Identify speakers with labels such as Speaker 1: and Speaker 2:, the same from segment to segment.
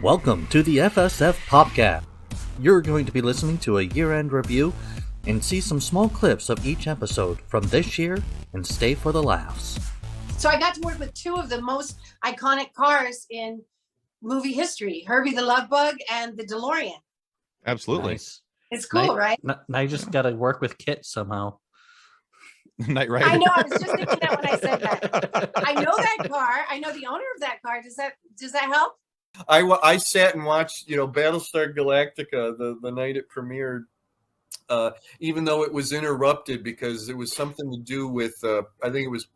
Speaker 1: Welcome to the FSF Popcast. You're going to be listening to a year-end review and see some small clips of each episode from this year and stay for the laughs.
Speaker 2: So I got to work with two of the most iconic cars in movie history, Herbie the Love Bug and the DeLorean.
Speaker 3: Absolutely.
Speaker 1: Nice.
Speaker 2: It's cool, right?
Speaker 1: Now you just got to work with Kit somehow.
Speaker 3: Knight Rider.
Speaker 2: I know, I was just thinking that when I said that. I know that car. I know the owner of that car. Does that help?
Speaker 4: I sat and watched, Battlestar Galactica the night it premiered, even though it was interrupted because it was something to do with, I think it was,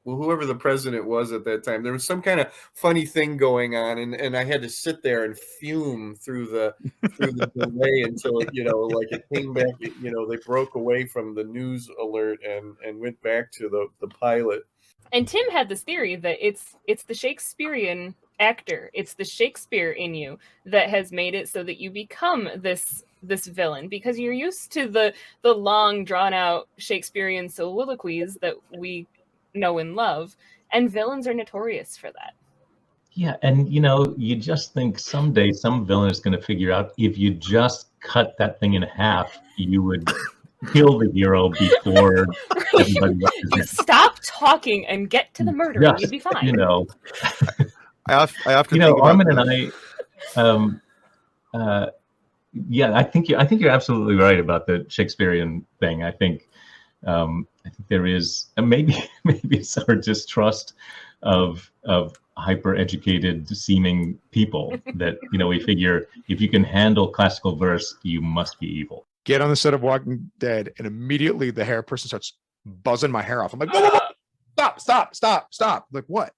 Speaker 4: whoever the president was at that time. There was some kind of funny thing going on, and I had to sit there and fume through the delay until it came back. They broke away from the news alert and went back to the pilot.
Speaker 5: And Tim had this theory that it's the Shakespearean actor, it's the Shakespeare in you that has made it so that you become this villain, because you're used to the long drawn out Shakespearean soliloquies that we know and love, and villains are notorious for that.
Speaker 6: Yeah, and you just think someday some villain is going to figure out if you just cut that thing in half, you would kill the hero before everybody
Speaker 5: you stop talking and get to the murder, and you'd be fine.
Speaker 3: I often
Speaker 6: Armin and I, I think you're absolutely right about the Shakespearean thing. I think there is maybe it's our distrust of hyper educated seeming people that we figure if you can handle classical verse, you must be evil.
Speaker 7: Get on the set of Walking Dead, and immediately the hair person starts buzzing my hair off. I'm like, whoa, stop! Like, what?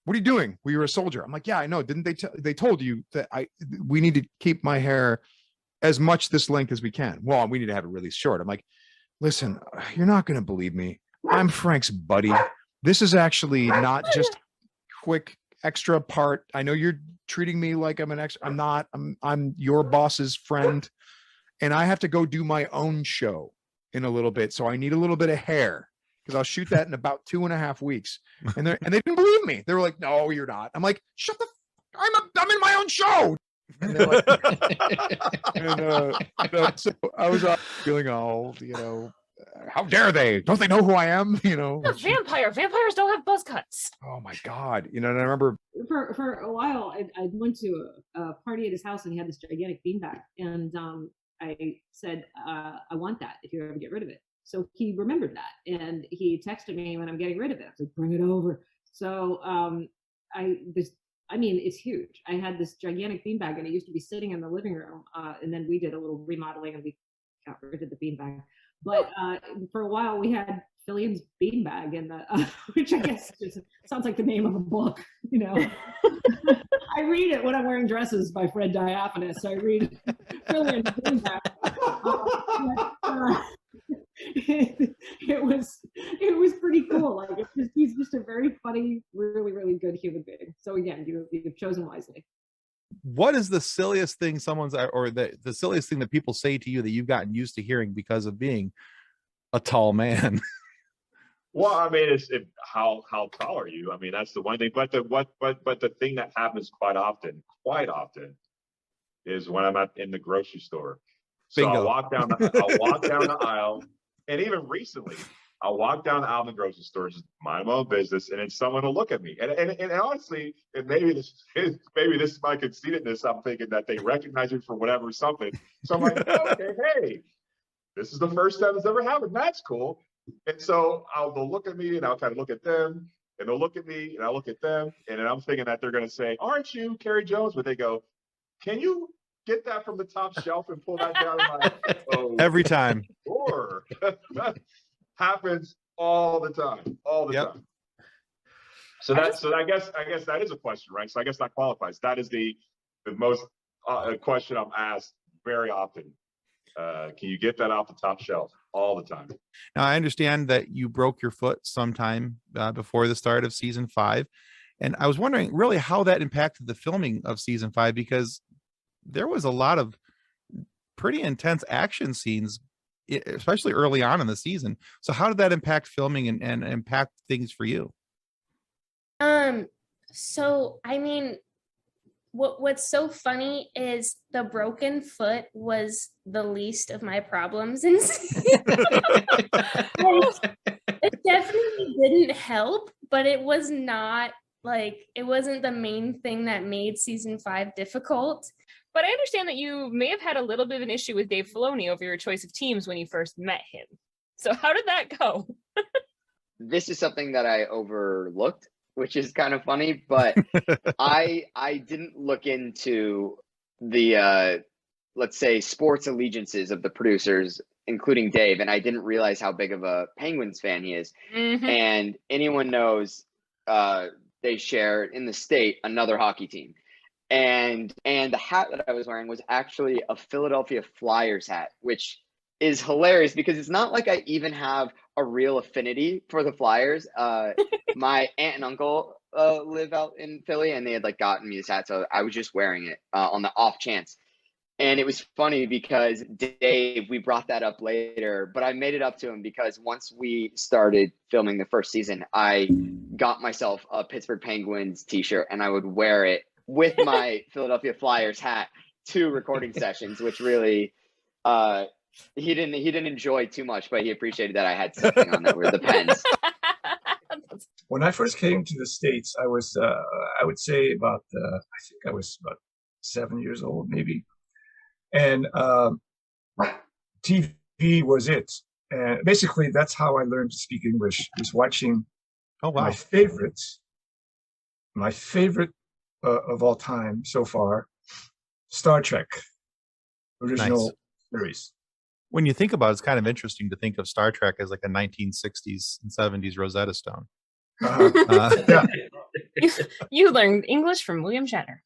Speaker 7: What are you doing? Well, you're a soldier. I'm like, yeah, I know. Didn't they told you that we need to keep my hair as much this length as we can. Well, we need to have it really short. I'm like, listen, you're not going to believe me. I'm Frank's buddy. This is actually not just quick extra part. I know you're treating me like I'm an extra. I'm not. I'm your boss's friend, and I have to go do my own show in a little bit. So I need a little bit of hair, because I'll shoot that in about 2.5 weeks. And they didn't believe me. They were like, no, you're not. I'm like, shut the I'm in my own show. And they're like, so I was feeling all, how dare they? Don't they know who I am?
Speaker 5: A vampire. Vampires don't have buzz cuts.
Speaker 7: Oh my God. And I remember
Speaker 8: for a while, I went to a party at his house, and he had this gigantic beanbag. And I said, I want that if you ever get rid of it. So he remembered that, and he texted me when I'm getting rid of it. I said, bring it over. So it's huge. I had this gigantic beanbag, and it used to be sitting in the living room. And then we did a little remodeling, and we got rid of the beanbag. But for a while, we had Fillian's beanbag, and which I guess just sounds like the name of a book. I read it when I'm wearing dresses by Fred Diaphanous. So I read Fillian's beanbag. It was pretty cool. Like, he's just a very funny, really, really good human being. So again, you've chosen wisely.
Speaker 3: What is the silliest thing the silliest thing that people say to you that you've gotten used to hearing because of being a tall man?
Speaker 9: Well, I mean, how tall are you? I mean, that's the one thing. But the thing that happens quite often is when I'm in the grocery store. So
Speaker 3: Bingo.
Speaker 9: I'll walk down the aisle, and even recently, I'll walk down the aisle in the grocery store, just mind my own business, and then someone will look at me. And honestly, and maybe this is my conceitedness. I'm thinking that they recognize me for whatever something. So I'm like, okay, hey, this is the first time it's ever happened. That's cool. And so they'll look at me, and I'll kind of look at them, and they'll look at me, and I'll look at them, and then I'm thinking that they're going to say, "Aren't you Carrie Jones?" But they go, "Can you get that from the top shelf and pull that down?" I'm like, oh,
Speaker 3: Every time.
Speaker 9: Sure. That happens all the time. Time. So I guess that is a question, right? So I guess that qualifies. That is the most question I'm asked very often. Can you get that off the top shelf? All the time.
Speaker 3: Now, I understand that you broke your foot sometime before the start of season 5. And I was wondering really how that impacted the filming of season 5, because there was a lot of pretty intense action scenes, especially early on in the season. So how did that impact filming and impact things for you?
Speaker 5: So, I mean,
Speaker 10: what's so funny is the broken foot was the least of my problems in it definitely didn't help, but it was not like it wasn't the main thing that made season 5 difficult.
Speaker 5: But I understand that you may have had a little bit of an issue with Dave Filoni over your choice of teams when you first met him. So how did that go?
Speaker 11: This is something that I overlooked, which is kind of funny, but I didn't look into the let's say sports allegiances of the producers, including Dave, and I didn't realize how big of a Penguins fan he is.
Speaker 5: Mhm.
Speaker 11: And anyone knows they share in the state another hockey team. And the hat that I was wearing was actually a Philadelphia Flyers hat, which is hilarious because it's not like I even have a real affinity for the Flyers. My aunt and uncle live out in Philly, and they had like gotten me this hat, so I was just wearing it on the off chance. And it was funny because Dave, we brought that up later, but I made it up to him because once we started filming the first season, I got myself a Pittsburgh Penguins t-shirt and I would wear it with my Philadelphia Flyers hat to recording sessions, which really he didn't enjoy too much, but he appreciated that I had something on that were the Pens.
Speaker 12: When I first came to the States, I was I would say about I think I was about 7 years old maybe. And TV was it. And basically, that's how I learned to speak English, was watching my favorite of all time so far, Star Trek, original series.
Speaker 3: When you think about it, it's kind of interesting to think of Star Trek as like a 1960s and 70s Rosetta Stone.
Speaker 12: Yeah.
Speaker 5: You learned English from William Shatner.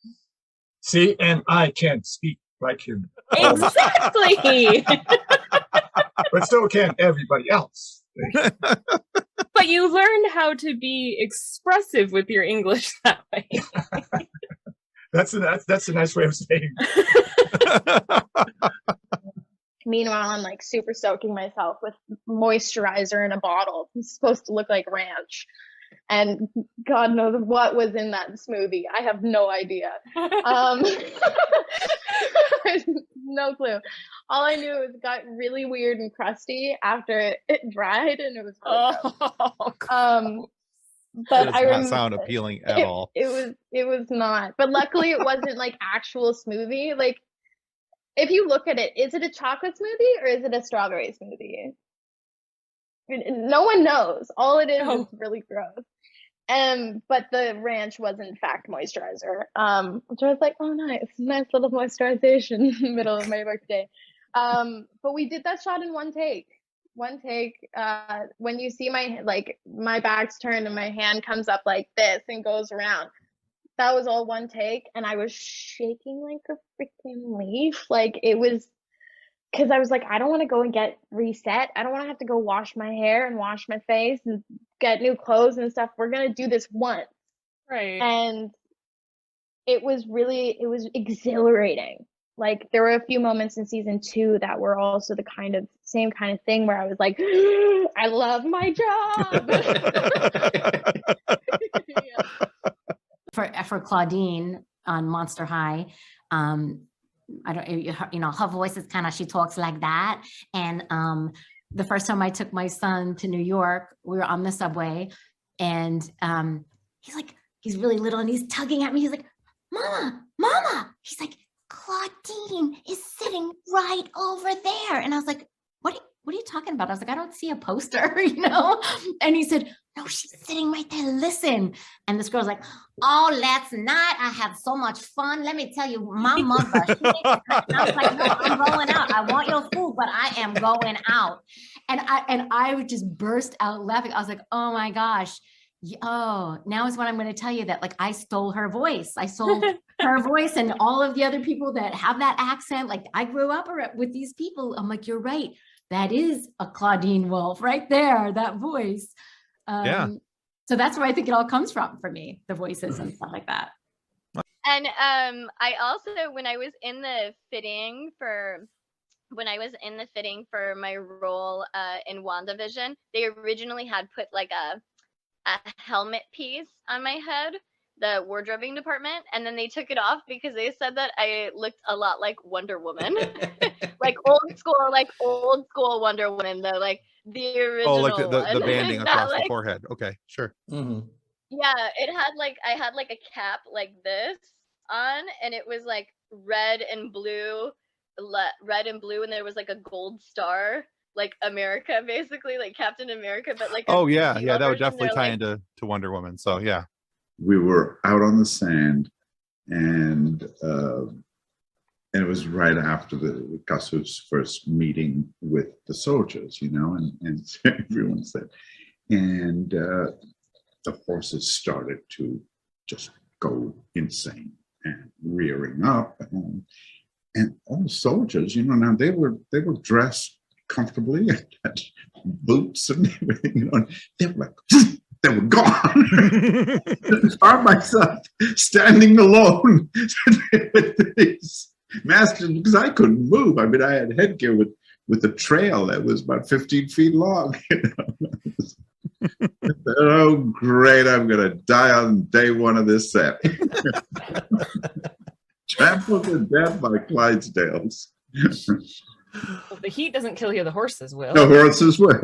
Speaker 12: See, and I can't speak like him.
Speaker 5: Exactly.
Speaker 12: But so can everybody else.
Speaker 5: But you learned how to be expressive with your English that way.
Speaker 12: That's a nice way of saying.
Speaker 13: Meanwhile, I'm like super soaking myself with moisturizer in a bottle. It's supposed to look like ranch. And God knows what was in that smoothie. I have no idea. No clue. All I knew is it got really weird and crusty after it dried, and it was really
Speaker 3: That
Speaker 13: but
Speaker 3: does not sound appealing at all.
Speaker 13: It was not. But luckily, it wasn't like actual smoothie. Like, if you look at it, is it a chocolate smoothie or is it a strawberry smoothie? No one knows. All it is really gross. But the ranch was in fact moisturizer. Which I was like, oh nice little moisturization in the middle of my workday. But we did that shot in one take. When you see my back's turned and my hand comes up like this and goes around. That was all one take, and I was shaking like a freaking leaf. Like, it was because I was like, I don't want to go and get reset. I don't want to have to go wash my hair and wash my face and get new clothes and stuff. We're going to do this once.
Speaker 5: Right.
Speaker 13: And it was exhilarating. Like, there were a few moments in season 2 that were also the same kind of thing where I was like, I love my job. Yeah.
Speaker 14: For Claudine on Monster High, I don't, her voice is kind of, she talks like that. And the first time I took my son to New York, we were on the subway, and he's really little and he's tugging at me. He's like, Mama. He's like, Claudine is sitting right over there. And I was like, what are you talking about? I was like, I don't see a poster, And he said, no, she's sitting right there. Listen. And this girl's like, oh, let's not. I have so much fun. Let me tell you, my mother. And I was like, no, I'm going out. I want your food, but I am going out. And I would just burst out laughing. I was like, oh my gosh. Oh, now is when I'm going to tell you that, like, I stole her voice. I stole her voice, and all of the other people that have that accent. Like, I grew up with these people. I'm like, you're right. That is a Claudine Wolf right there, that voice.
Speaker 3: Yeah.
Speaker 14: So that's where I think it all comes from for me, the voices and stuff like that.
Speaker 15: And I also, when I was in the fitting for my role in WandaVision, they originally had put like a helmet piece on my head. the wardrobing department, and then they took it off because they said that I looked a lot like Wonder Woman, like old school Wonder Woman, the original
Speaker 3: Oh, like the
Speaker 15: one.
Speaker 3: banding
Speaker 15: Not
Speaker 3: across the
Speaker 15: like,
Speaker 3: forehead. Okay, sure.
Speaker 1: Mm-hmm.
Speaker 15: yeah, I had like a cap like this on, and it was like red and blue, and there was like a gold star, like America, basically, like Captain America, but like
Speaker 3: Oh
Speaker 15: a
Speaker 3: yeah,
Speaker 15: female
Speaker 3: that would
Speaker 15: version.
Speaker 3: definitely
Speaker 15: They're
Speaker 3: tie
Speaker 15: like,
Speaker 3: into Wonder Woman. So yeah.
Speaker 16: We were out on the sand, and it was right after the Gus's first meeting with the soldiers, and everyone said, and the horses started to just go insane and rearing up, and all the soldiers, now they were dressed comfortably, had boots and everything, and they were like, they were gone. I myself standing alone with these masters because I couldn't move. I mean, I had headgear with a trail that was about 15 feet long. Oh, great! I'm gonna die on day one of this set. Trampled to death by Clydesdales.
Speaker 5: Well, the heat doesn't kill you, the horses will.
Speaker 16: The horses will.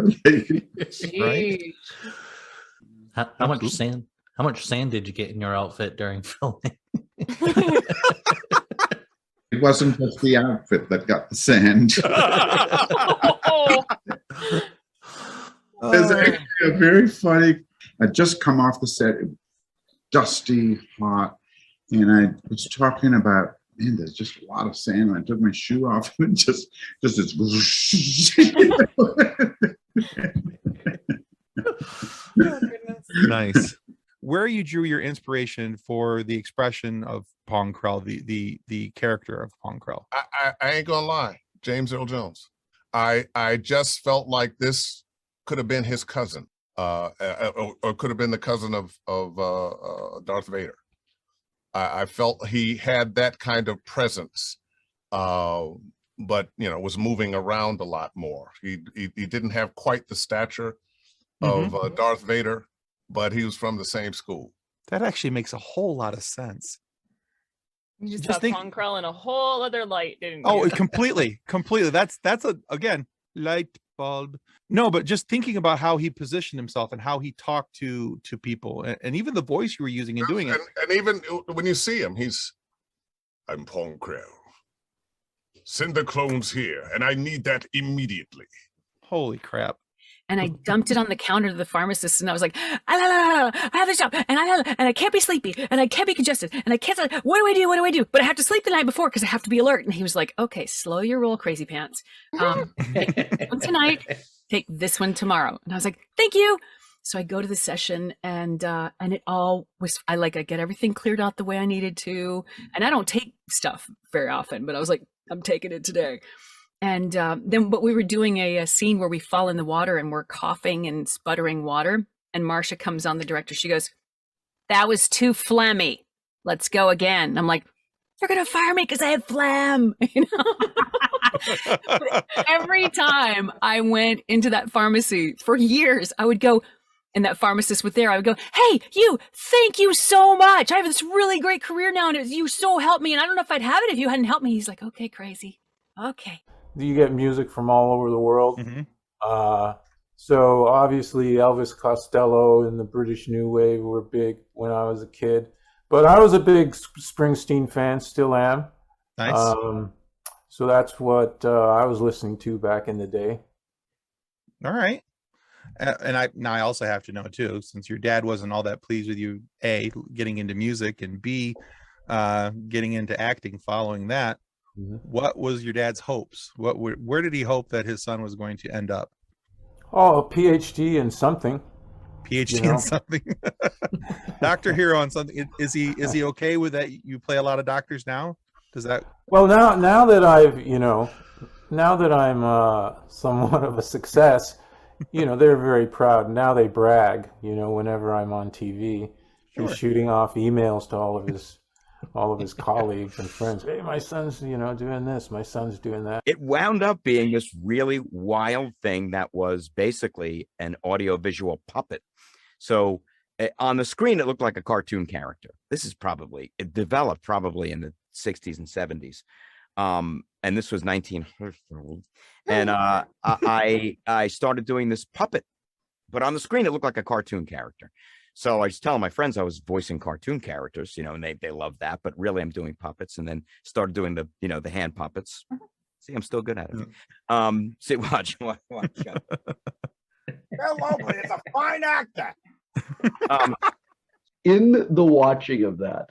Speaker 5: Jeez.
Speaker 1: How much sand? How much sand did you get in your outfit during filming?
Speaker 16: It wasn't just the outfit that got the sand. There's actually a very funny. I'd just come off the set, dusty, hot, and I was talking about, man, there's just a lot of sand. And I took my shoe off and just this.
Speaker 3: Nice. Where you drew your inspiration for the expression of Pong Krell, the character of Pong Krell?
Speaker 17: I ain't gonna lie, James Earl Jones. I just felt like this could have been his cousin, or could have been the cousin of Darth Vader. I felt he had that kind of presence, but was moving around a lot more. He didn't have quite the stature of Darth Vader, but he was from the same school.
Speaker 3: That actually makes a whole lot of sense.
Speaker 5: You just saw Pong Krell in a whole other light, didn't you?
Speaker 3: Oh, completely. That's again, light bulb. No, but just thinking about how he positioned himself and how he talked to people, and even the voice you were using in doing it.
Speaker 17: And even when you see him, I'm Pong Krell. Send the clones here, and I need that immediately.
Speaker 3: Holy crap.
Speaker 18: And I dumped it on the counter to the pharmacist, and I was like, I have this job, and I can't be sleepy, and I can't be congested, and I can't. What do I do? What do I do? But I have to sleep the night before because I have to be alert. And he was like, okay, slow your roll, crazy pants. Take this one tonight, take this one tomorrow. And I was like, thank you. So I go to the session, and it all was. I get everything cleared out the way I needed to, and I don't take stuff very often, but I was like, I'm taking it today. And but we were doing a scene where we fall in the water and we're coughing and sputtering water. And Marcia comes on, the director. She goes, that was too phlegmy. Let's go again. And I'm like, they're going to fire me because I had phlegm. Every time I went into that pharmacy for years, I would go, and that pharmacist was there. I would go, hey, you, thank you so much. I have this really great career now, and you so helped me. And I don't know if I'd have it if you hadn't helped me. He's like, okay, crazy. Okay.
Speaker 19: You get music from all over the world. So obviously Elvis Costello and the British New Wave were big when I was a kid. But I was a big Springsteen fan, still am.
Speaker 3: Nice.
Speaker 19: So that's what I was listening to back in the day.
Speaker 3: All right. And I also have to know too, since your dad wasn't all that pleased with you, A, getting into music, and B, getting into acting following that. What was your dad's hopes? Where did he hope that his son was going to end up?
Speaker 19: Oh, a PhD in something.
Speaker 3: PhD in something. Doctor Hero on something. Is he okay with that? You play a lot of doctors now? Does that?
Speaker 19: Well, now that I'm somewhat of a success, they're very proud. Now they brag, whenever I'm on TV.
Speaker 3: Sure.
Speaker 19: He's shooting off emails to all of his colleagues and friends. Hey, my son's, doing this. My son's doing that.
Speaker 20: It wound up being this really wild thing that was basically an audiovisual puppet. So On the screen, it looked like a cartoon character. It developed probably in the 60s and 70s. And this was 1900. And I started doing this puppet, but on the screen, it looked like a cartoon character. So I was telling my friends I was voicing cartoon characters, and they loved that, but really I'm doing puppets, and then started doing the hand puppets. See, I'm still good at it. See, watch.
Speaker 17: Bill Mobley is a fine actor.
Speaker 21: In the watching of that,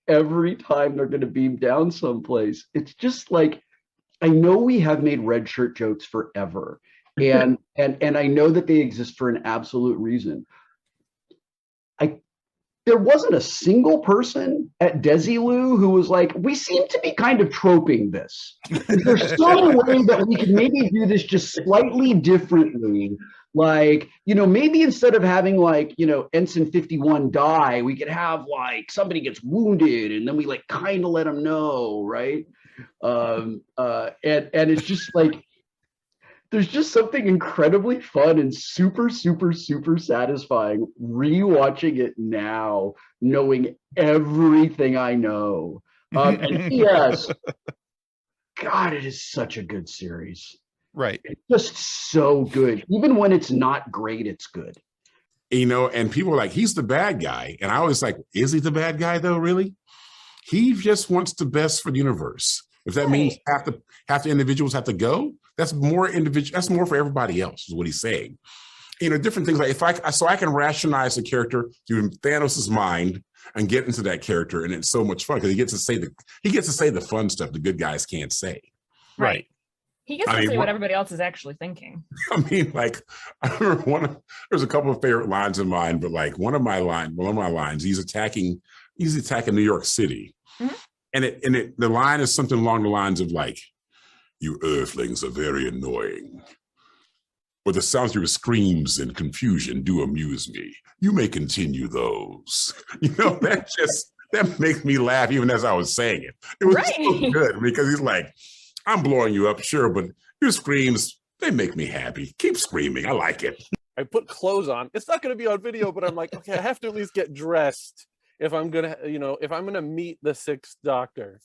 Speaker 21: every time they're going to beam down someplace, it's just like, I know we have made red shirt jokes forever, and I know that they exist for an absolute reason. There wasn't a single person at Desilu who was like, we seem to be kind of troping this. Is there some way that we could maybe do this just slightly differently? Like, maybe instead of having Ensign 51 die, we could have somebody gets wounded and then we kind of let them know, right? And it's just there's just something incredibly fun and super, super, super satisfying rewatching it now, knowing everything I know. And yes, God, it is such a good series.
Speaker 3: Right.
Speaker 21: It's just so good. Even when it's not great, it's good.
Speaker 17: And people are like, he's the bad guy. And I was like, is he the bad guy though, really? He just wants the best for the universe. If that means half the individuals have to go, that's more individual. That's more for everybody else, is what he's saying. Different things so I can rationalize the character through Thanos' mind and get into that character, and it's so much fun because he gets to say the fun stuff the good guys can't say.
Speaker 3: Right.
Speaker 5: He gets to say what everybody else is actually thinking.
Speaker 17: I remember there's a couple of favorite lines of mine, but one of my lines, he's attacking New York City. Mm-hmm. And the line is something along the lines of you Earthlings are very annoying, but the sounds of your screams and confusion do amuse me. You may continue those. That makes me laugh even as I was saying it. It was so good because he's like, I'm blowing you up, sure, but your screams, they make me happy. Keep screaming. I like it.
Speaker 22: I put clothes on. It's not going to be on video, but I'm like, okay, I have to at least get dressed if I'm gonna meet the Sixth Doctor.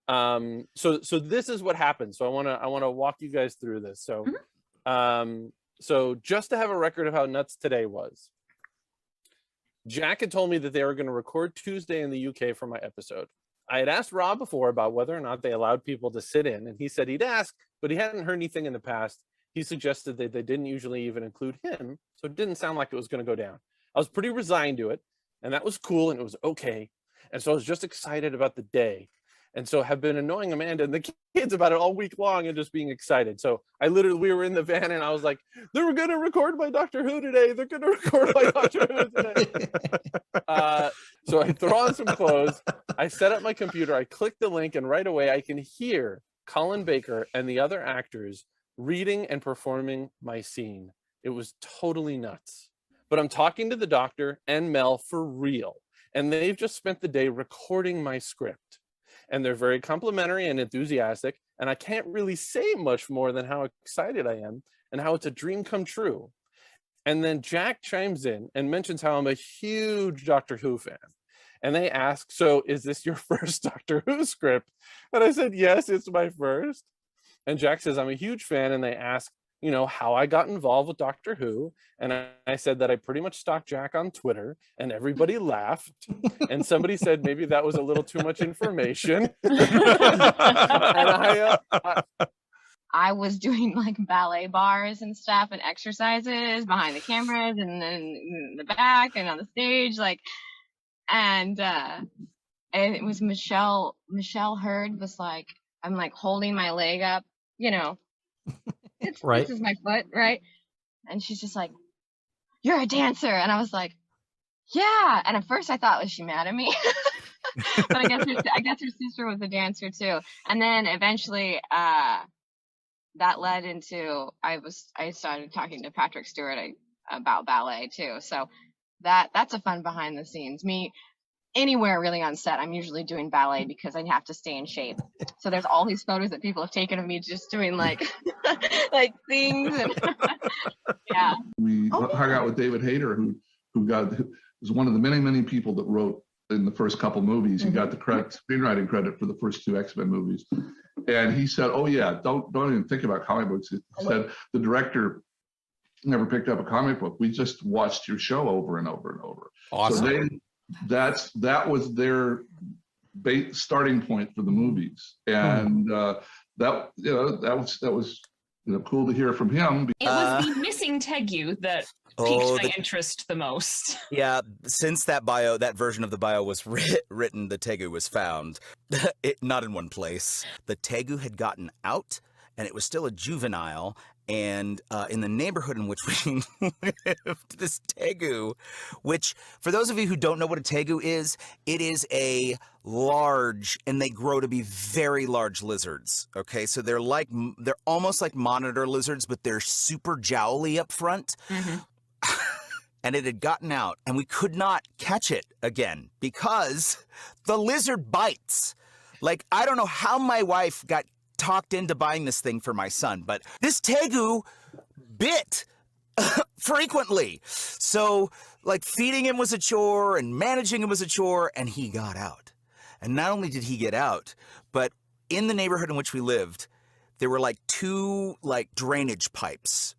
Speaker 22: So this is what happened. So I want to walk you guys through this. So, so just to have a record of how nuts today was, Jack had told me that they were going to record Tuesday in the UK for my episode. I had asked Rob before about whether or not they allowed people to sit in, and he said he'd ask, but he hadn't heard anything in the past. He suggested that they didn't usually even include him, so it didn't sound like it was going to go down. I was pretty resigned to it, and that was cool, and it was okay. And so I was just excited about the day. And so have been annoying Amanda and the kids about it all week long and just being excited. So we were in the van and I was like, they're going to record my Doctor Who today. They're going to record my Doctor Who today. So I throw on some clothes. I set up my computer. I click the link and right away I can hear Colin Baker and the other actors reading and performing my scene. It was totally nuts. But I'm talking to the Doctor and Mel for real. And they've just spent the day recording my script. And they're very complimentary and enthusiastic. And I can't really say much more than how excited I am and how it's a dream come true. And then Jack chimes in and mentions how I'm a huge Doctor Who fan. And they ask, so is this your first Doctor Who script? And I said, yes, it's my first. And Jack says, I'm a huge fan. And they ask, how I got involved with Doctor Who. And I said that I pretty much stalked Jack on Twitter, and everybody laughed. And somebody said maybe that was a little too much information. And
Speaker 23: I was doing ballet bars and stuff and exercises behind the cameras and then in the back and on the stage, and it was Michelle Hurd was like, I'm holding my leg up,
Speaker 24: right.
Speaker 23: This is my foot, right? And she's just like, you're a dancer. And I was like, yeah. And at first I thought, was she mad at me? But I guess her sister was a dancer too. And then eventually that led into I started talking to Patrick Stewart about ballet too. So that's a fun behind the scenes. Me anywhere really on set, I'm usually doing ballet because I have to stay in shape. So there's all these photos that people have taken of me just doing things and yeah.
Speaker 25: We hung out with David Hayter, who got
Speaker 2: was one of the many people that wrote in the first couple movies. He got the screenwriting credit for the first 2 X-Men movies. And he said, oh yeah, don't even think about comic books. He said the director never picked up a comic book. We just watched your show over and over and over.
Speaker 20: Awesome.
Speaker 2: So that was their starting point for the movies. And that was cool to hear from him.
Speaker 5: It was the missing Tegu that piqued my interest the most.
Speaker 20: Yeah, since that version of the bio was written, the Tegu was found. Not in one place. The Tegu had gotten out, and it was still a juvenile. And in the neighborhood in which we lived, this Tegu, which for those of you who don't know what a Tegu is, it is a large, and they grow to be very large lizards. Okay, so they're almost like monitor lizards, but they're super jowly up front. And it had gotten out, and we could not catch it again because the lizard bites. Like, I don't know how my wife got talked into buying this thing for my son, but this Tegu bit frequently. So, like, feeding him was a chore and managing him was a chore, and he got out. And not only did he get out, but in the neighborhood in which we lived, there were like 2 drainage pipes.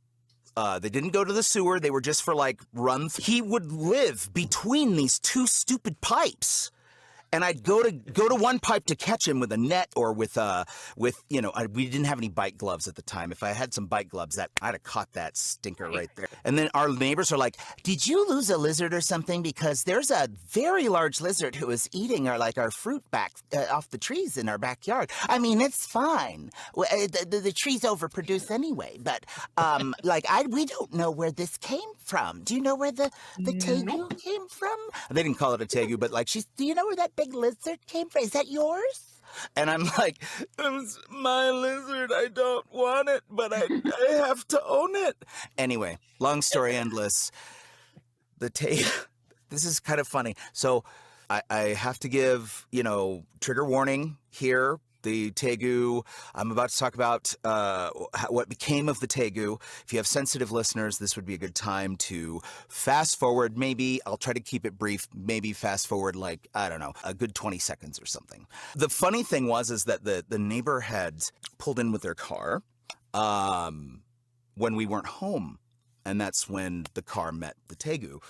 Speaker 20: They didn't go to the sewer. They were just for runs. He would live between these 2 stupid pipes. And I'd go to one pipe to catch him with a net or we didn't have any bite gloves at the time. If I had some bite gloves, I'd have caught that stinker right there. And then our neighbors are like, did you lose a lizard or something? Because there's a very large lizard who is eating our fruit back off the trees in our backyard. I mean, it's fine. The trees overproduce anyway, but we don't know where this came from. Do you know where the Tegu came from? They didn't call it a Tegu, but do you know where that big lizard came from? Is that yours? And I'm like, it's my lizard. I don't want it, but I have to own it. Anyway, long story endless. This is kind of funny. So I have to give, trigger warning here. The Tegu, I'm about to talk about what became of the Tegu. If you have sensitive listeners, this would be a good time to fast forward. Maybe I'll try to keep it brief. Maybe fast forward a good 20 seconds or something. The funny thing was that the neighbor had pulled in with their car when we weren't home, and that's when the car met the Tegu,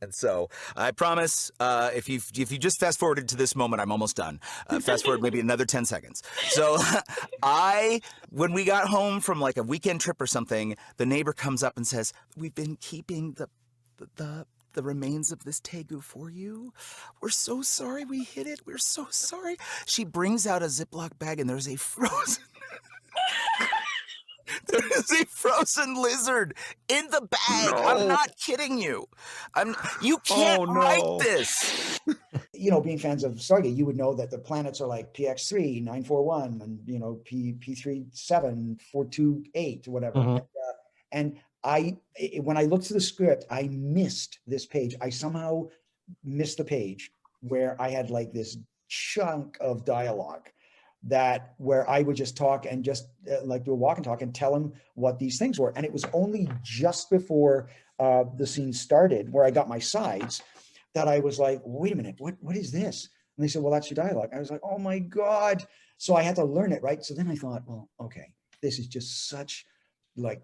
Speaker 20: And so I promise, if you just fast forwarded to this moment, I'm almost done. Fast forward maybe another 10 seconds. So when we got home from a weekend trip or something, the neighbor comes up and says, we've been keeping the remains of this Tegu for you. We're so sorry we hid it. We're so sorry. She brings out a Ziploc bag and there's a frozen... There is a frozen lizard in the bag. No. I'm not kidding you. You can't write this.
Speaker 4: Being fans of Stargate, you would know that the planets are like PX3, 941, and P37, 428, or whatever. And when I looked through the script, I missed this page. I somehow missed the page where I had this chunk of dialogue where I would just talk and just do a walk and talk and tell him what these things were. And it was only just before the scene started where I got my sides that I was like, wait a minute, what is this? And they said, well, that's your dialogue. I was like, oh my God. So I had to learn it, right? So then I thought, well, okay, this is just such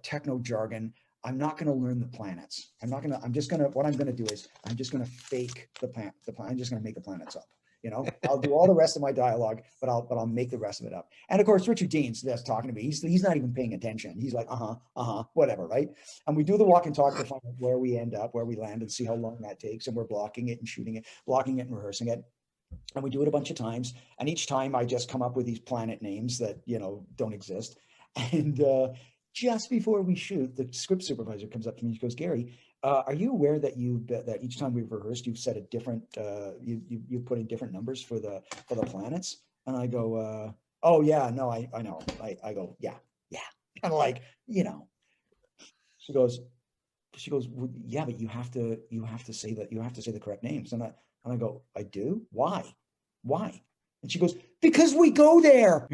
Speaker 4: techno jargon. I'm not going to learn the planets. what I'm going to do is I'm just going to fake the planet. I'm just going to make the planets up. I'll do all the rest of my dialogue, but I'll make the rest of it up. And of course, Richard Dean's that's talking to me. He's not even paying attention. He's like, whatever, right? And we do the walk and talk to find out where we end up, where we land, and see how long that takes. And we're blocking it and shooting it, blocking it and rehearsing it. And we do it a bunch of times. And each time I just come up with these planet names that, don't exist. And just before we shoot, the script supervisor comes up to me and she goes, Gary, are you aware that that each time we've rehearsed, you've set a different, you put in different numbers for the planets? And I go, oh yeah, no, I know. I go, yeah. Kind of She goes, well, yeah, but you have to say the correct names. And I go, I do? Why? And she goes, because we go there.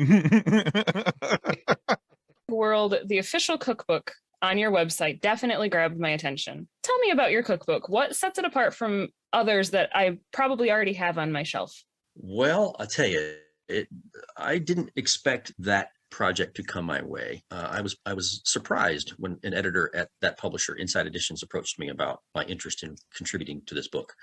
Speaker 5: World, the official cookbook on your website definitely grabbed my attention. Tell me about your cookbook. What sets it apart from others that I probably already have on my shelf?
Speaker 6: Well, I'll tell you, I didn't expect that project to come my way. I was surprised when an editor at that publisher, Inside Editions, approached me about my interest in contributing to this book.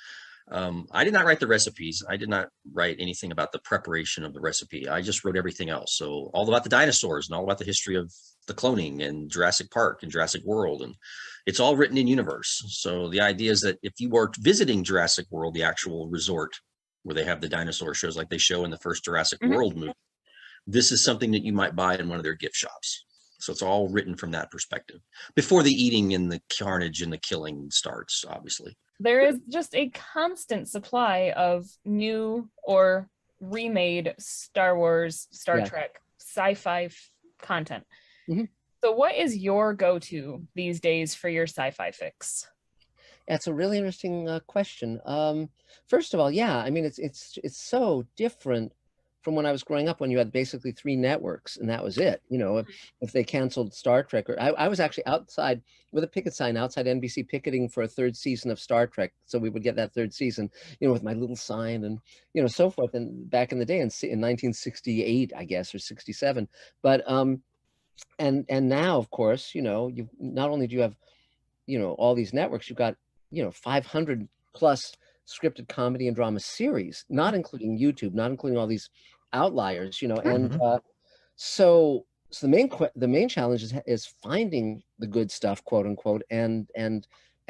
Speaker 6: I did not write the recipes. I did not write anything about the preparation of the recipe. I just wrote everything else. So all about the dinosaurs and all about the history of the cloning and Jurassic Park and Jurassic World. And it's all written in universe. So the idea is that if you were visiting Jurassic World, the actual resort where they have the dinosaur shows like they show in the first Jurassic World movie, this is something that you might buy in one of their gift shops. So it's all written from that perspective before the eating and the carnage and the killing starts, obviously.
Speaker 5: There is just a constant supply of new or remade Star Wars, Star Trek, sci-fi content. So what is your go-to these days for your sci-fi fix?
Speaker 7: That's a really interesting question. First of all, yeah, I mean, it's so different from when I was growing up, when you had basically 3 networks and that was it. You know, if they canceled Star Trek, or I was actually outside with a picket sign outside NBC picketing for a 3rd season of Star Trek. So we would get that 3rd season, you know, with my little sign and, you know, so forth. And back in the day in 1968, I guess, or 67. But, and now, of course, you know, you not only do you have, you know, all these networks, you've got, you know, 500 plus scripted comedy and drama series, not including YouTube, not including all these outliers, you know, and so the main challenge is finding the good stuff, quote unquote, and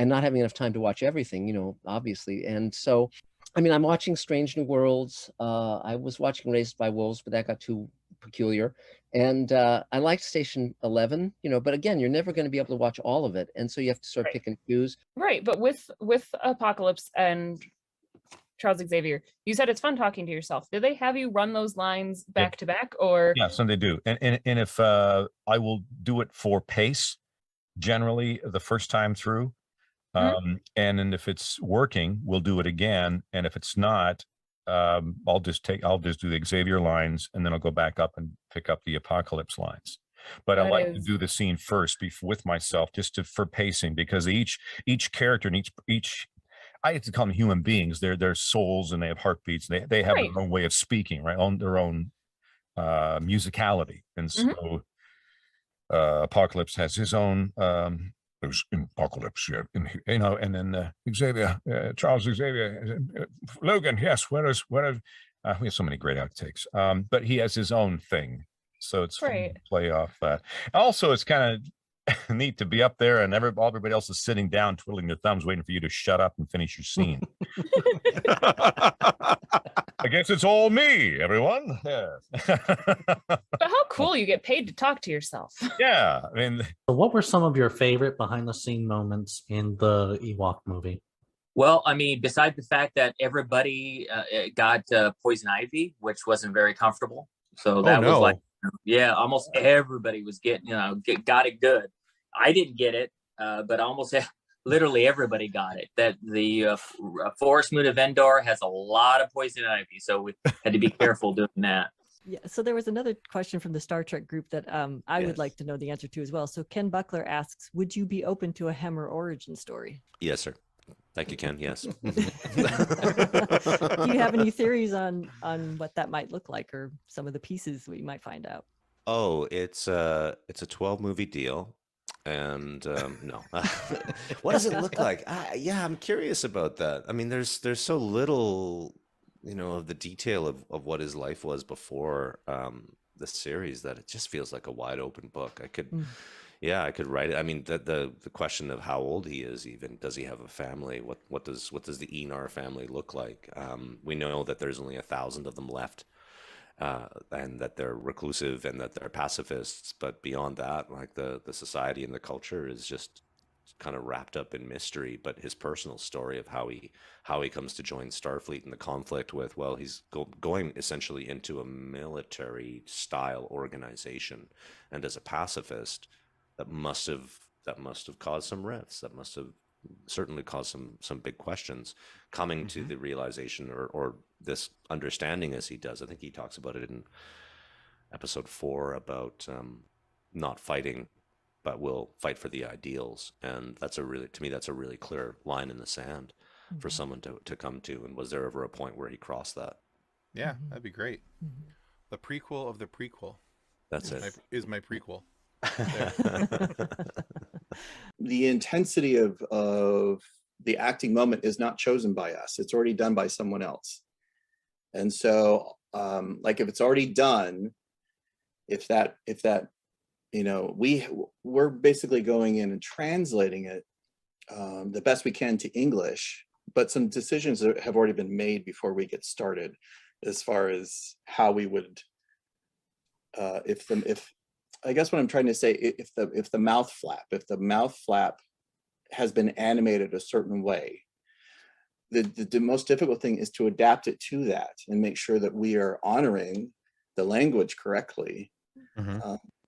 Speaker 7: not having enough time to watch everything, you know, obviously. And so, I mean, I'm watching Strange New Worlds. I was watching Raised by Wolves, but that got too peculiar. And I liked Station 11, you know, but again, you're never going to be able to watch all of it, and so you have to sort of pick and choose.
Speaker 5: Right, but with Apocalypse and Charles Xavier, you said it's fun talking to yourself. Do they have you run those lines back to back, or?
Speaker 8: Yeah, some they do. And if I will do it for pace, generally the first time through. And then if it's working, we'll do it again. And if it's not, I'll just do the Xavier lines, and then I'll go back up and pick up the Apocalypse lines. But I like to do the scene first with myself, just for pacing, because each character and each I have to call them human beings. They're souls, and they have heartbeats. They have their own way of speaking, right? On their own musicality. And so Apocalypse has his own there's Apocalypse, yeah, you know, and then Xavier, Charles Xavier, Logan, yes, where is we have so many great outtakes. But he has his own thing. So it's fun to play off that. Also, it's kind of neat to be up there and everybody else is sitting down twiddling their thumbs waiting for you to shut up and finish your scene. I guess it's all me, everyone. Yes.
Speaker 5: But how cool you get paid to talk to yourself.
Speaker 8: Yeah, I mean,
Speaker 1: So what were some of your favorite behind the scene moments in the Ewok movie?
Speaker 24: Well, I mean, besides the fact that everybody got poison ivy, which wasn't very comfortable. So that was like, yeah, almost everybody was getting, got it good. I didn't get it, but almost literally everybody got it. That the forest moon of Endor has a lot of poison ivy, so we had to be careful doing that.
Speaker 25: Yeah, so there was another question from the Star Trek group that I would like to know the answer to as well. So Ken Buckler asks, would you be open to a Hemmer origin story?
Speaker 26: Yes, sir. Thank you, Ken. Yes.
Speaker 25: Do you have any theories on what that might look like, or some of the pieces we might find out?
Speaker 26: Oh, it's a 12 movie deal. And no, what does it look like? Yeah, I'm curious about that. I mean, there's so little, of the detail of what his life was before the series that it just feels like a wide open book. I could write it. I mean, the question of how old he is, even does he have a family? What does the Enar family look like? We know that there's only 1,000 of them left. And that they're reclusive and that they're pacifists, but beyond that, like the society and the culture is just kind of wrapped up in mystery. But his personal story of how he comes to join Starfleet and the conflict with, well, he's going essentially into a military style organization, and as a pacifist, that must have caused some rifts. That must have certainly caused some big questions, coming to the realization or this understanding as he does. I think he talks about it in episode 4 about not fighting, but will fight for the ideals. And that's to me, that's a really clear line in the sand for someone to come to. And was there ever a point where he crossed that?
Speaker 3: Yeah, that'd be great. The prequel of the prequel.
Speaker 26: That's it.
Speaker 3: Is my prequel.
Speaker 9: The intensity of the acting moment is not chosen by us. It's already done by someone else. And so, like if it's already done, if that, you know, we're basically going in and translating it the best we can to English, but some decisions have already been made before we get started as far as how we would, if I guess what I'm trying to say, if the mouth flap has been animated a certain way, the most difficult thing is to adapt it to that and make sure that we are honoring the language correctly.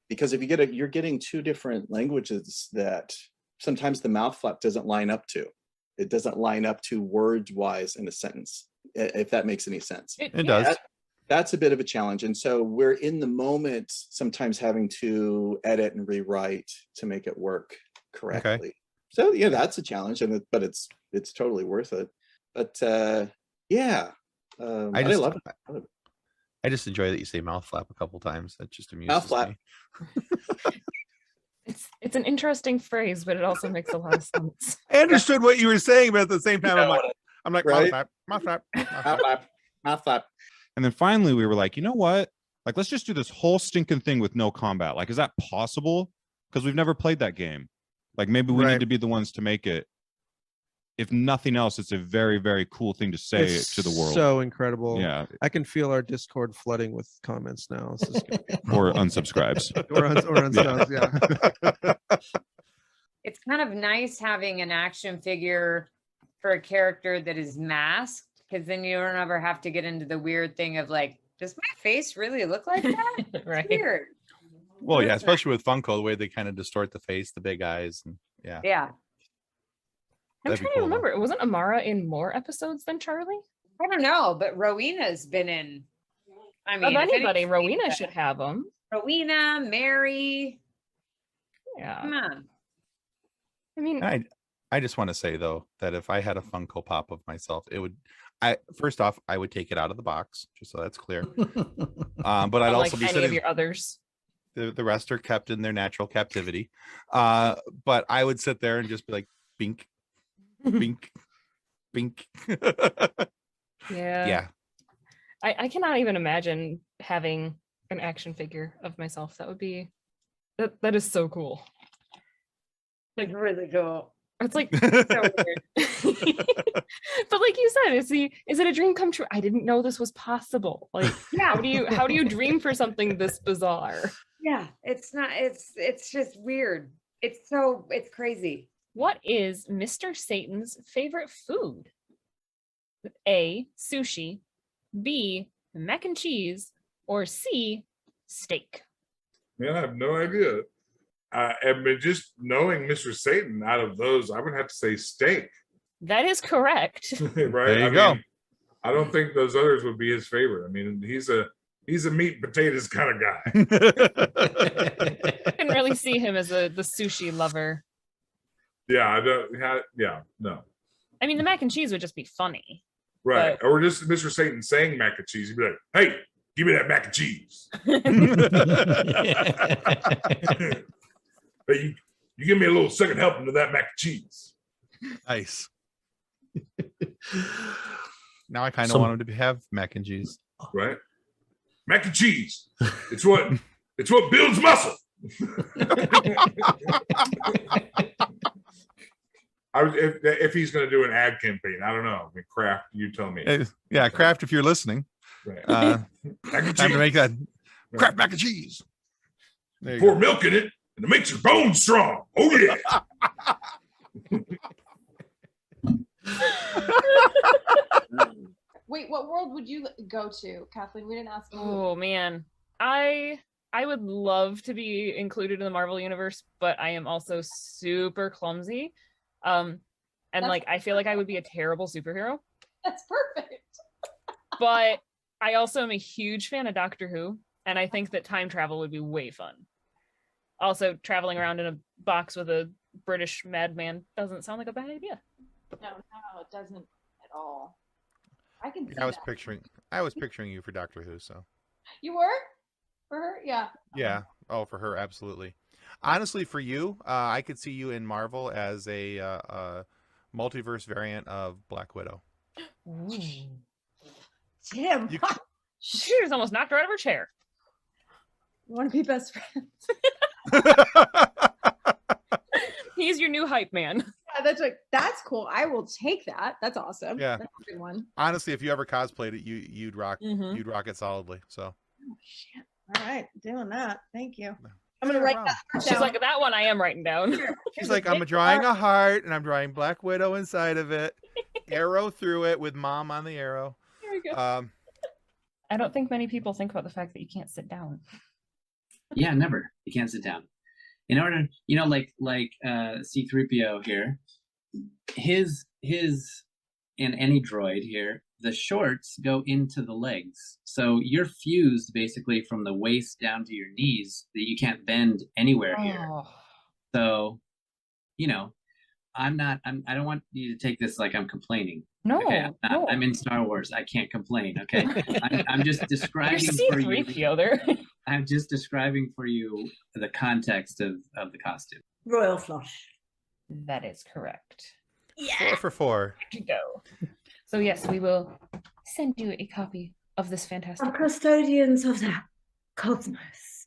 Speaker 9: Because if you're getting two different languages that sometimes the mouth flap doesn't line up to. It doesn't line up to words wise in a sentence, if that makes any sense.
Speaker 3: It does.
Speaker 9: That's a bit of a challenge. And so we're in the moment sometimes having to edit and rewrite to make it work correctly. Okay. So yeah, that's a challenge, but it's totally worth it. But yeah, I love it.
Speaker 3: I just enjoy that you say mouth flap a couple times. That just amuses
Speaker 9: mouth flap.
Speaker 3: me.
Speaker 5: It's an interesting phrase, but it also makes a lot of sense.
Speaker 3: I understood what you were saying, but at the same time, I'm like,
Speaker 9: right?
Speaker 3: mouth flap.
Speaker 9: Mouth flap.
Speaker 3: And then finally, we were like, you know what? Like, let's just do this whole stinking thing with no combat. Like, is that possible? Because we've never played that game. Like, maybe we need to be the ones to make it. If nothing else, it's a very, very cool thing to say to the world.
Speaker 10: So incredible.
Speaker 3: Yeah.
Speaker 10: I can feel our Discord flooding with comments now. This is
Speaker 3: or unsubscribes.
Speaker 10: or unsubs, yeah.
Speaker 11: It's kind of nice having an action figure for a character that is masked, because then you don't ever have to get into the weird thing of like, does my face really look like that?
Speaker 5: Right.
Speaker 11: It's weird.
Speaker 3: Well, yeah, especially with Funko, the way they kind of distort the face, the big eyes, and yeah.
Speaker 11: Yeah.
Speaker 5: I'm trying to remember. Wasn't Amara in more episodes than Charlie?
Speaker 11: I don't know, but Rowena's been in. I mean,
Speaker 5: of anybody, Rowena should have them.
Speaker 11: Rowena, Mary.
Speaker 5: Yeah.
Speaker 11: Come on.
Speaker 5: I mean,
Speaker 3: I just want to say though that if I had a Funko Pop of myself, it would. First off, I would take it out of the box, just so that's clear. But I'd also be
Speaker 5: any
Speaker 3: sitting.
Speaker 5: Of your others.
Speaker 3: The rest are kept in their natural captivity. But I would sit there and just be like, bink, bink, bink.
Speaker 5: Yeah.
Speaker 3: Yeah.
Speaker 5: I cannot even imagine having an action figure of myself. That would be that is so cool.
Speaker 11: Like really cool.
Speaker 5: It's like so weird. But like you said, is it a dream come true? I didn't know this was possible. Like,
Speaker 11: yeah.
Speaker 5: How do you dream for something this bizarre?
Speaker 11: Yeah, it's not, it's just weird. It's crazy.
Speaker 5: What is Mr. Satan's favorite food? A, sushi, B, mac and cheese, or C, steak?
Speaker 12: Man, I have no idea. But just knowing Mr. Satan, out of those, I would have to say steak.
Speaker 5: That is correct.
Speaker 12: Right?
Speaker 3: There you go.
Speaker 12: Mean, I don't think those others would be his favorite. I mean, he's a meat and potatoes kind of guy.
Speaker 5: I can really see him as the sushi lover.
Speaker 12: Yeah, I don't. Yeah, no.
Speaker 5: I mean, the mac and cheese would just be funny.
Speaker 12: Right. Or just Mr. Satan saying mac and cheese. He'd be like, hey, give me that mac and cheese. Hey, you give me a little second helping to that mac and cheese.
Speaker 3: Nice. Now I kind of want him to have mac and cheese.
Speaker 12: Right. Mac and cheese. It's what builds muscle. If he's going to do an ad campaign, I don't know. I mean, Kraft, you tell me.
Speaker 3: Yeah, Kraft, if you're listening,
Speaker 12: right.
Speaker 3: Time to make that Kraft mac and cheese.
Speaker 12: Pour milk in it, and it makes your bones strong. Oh yeah.
Speaker 13: Wait, what world would you go to, Kathleen? We didn't ask you.
Speaker 5: Oh man, I would love to be included in the Marvel universe, but I am also super clumsy. And like I feel like I would be a terrible superhero.
Speaker 13: That's perfect.
Speaker 5: But I also am a huge fan of Doctor Who, and I think that time travel would be way fun. Also, traveling around in a box with a British madman doesn't sound like a bad idea.
Speaker 13: No, it doesn't at all. I can see
Speaker 3: I was
Speaker 13: that.
Speaker 3: picturing you for Doctor Who, so
Speaker 13: You were? For her? Yeah.
Speaker 3: yeah. Oh, for her, absolutely. Honestly, for you, I could see you in Marvel as a multiverse variant of Black Widow.
Speaker 5: Ooh.
Speaker 14: Tim,
Speaker 5: She was almost knocked her out of her chair.
Speaker 13: You want to be best friends?
Speaker 5: He's your new hype man.
Speaker 13: Yeah, that's like, that's cool. I will take that. That's awesome.
Speaker 3: Yeah.
Speaker 13: That's a good one.
Speaker 3: Honestly, if you ever cosplayed it, you'd rock
Speaker 13: Mhm.
Speaker 3: you'd rock it solidly. So
Speaker 13: Oh, shit. All right, doing that. Thank you. I'm gonna write that
Speaker 5: She's
Speaker 13: down.
Speaker 5: like, that one I am writing down.
Speaker 3: she's like, I'm drawing a heart and I'm drawing Black Widow inside of it, arrow through it with mom on the arrow.
Speaker 5: There we go. I don't think many people think about the fact that you can't sit down.
Speaker 15: Yeah, never. You can't sit down. In order, like C-3PO here, his and any droid here, the shorts go into the legs. So you're fused basically from the waist down to your knees that you can't bend anywhere here. So, I don't want you to take this like I'm complaining.
Speaker 5: No,
Speaker 15: okay?
Speaker 5: no.
Speaker 15: I'm in Star Wars. I can't complain. Okay, I'm just describing
Speaker 5: You're
Speaker 15: for you.
Speaker 5: C-3PO there.
Speaker 15: I'm just describing for you the context of the costume.
Speaker 14: Royal flush.
Speaker 5: That is correct.
Speaker 3: 4 for 4.
Speaker 5: To go. So yes, we will send you a copy of this fantastic.
Speaker 14: Our custodians of the cosmos.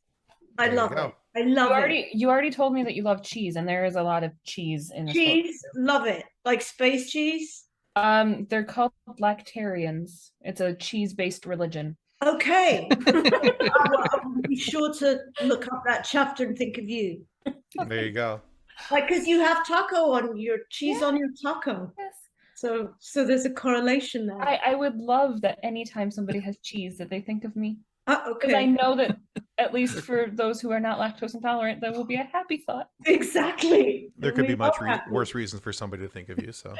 Speaker 14: I love it. I love it.
Speaker 5: You already told me that you love cheese, and there is a lot of cheese in this book.
Speaker 14: Cheese, love it. Like space cheese.
Speaker 5: They're called Lactarians. It's a cheese-based religion.
Speaker 14: Okay. I'll be sure to look up that chapter and think of you.
Speaker 3: There you go.
Speaker 14: Like, because you have taco on your cheese on your taco.
Speaker 5: Yes.
Speaker 14: So there's a correlation there.
Speaker 5: I would love that anytime somebody has cheese that they think of me. Because
Speaker 14: Okay.
Speaker 5: I know that at least for those who are not lactose intolerant, that will be a happy thought.
Speaker 14: Exactly.
Speaker 3: There could be
Speaker 14: We
Speaker 3: much
Speaker 14: are happy.
Speaker 3: worse reasons for somebody to think of you. So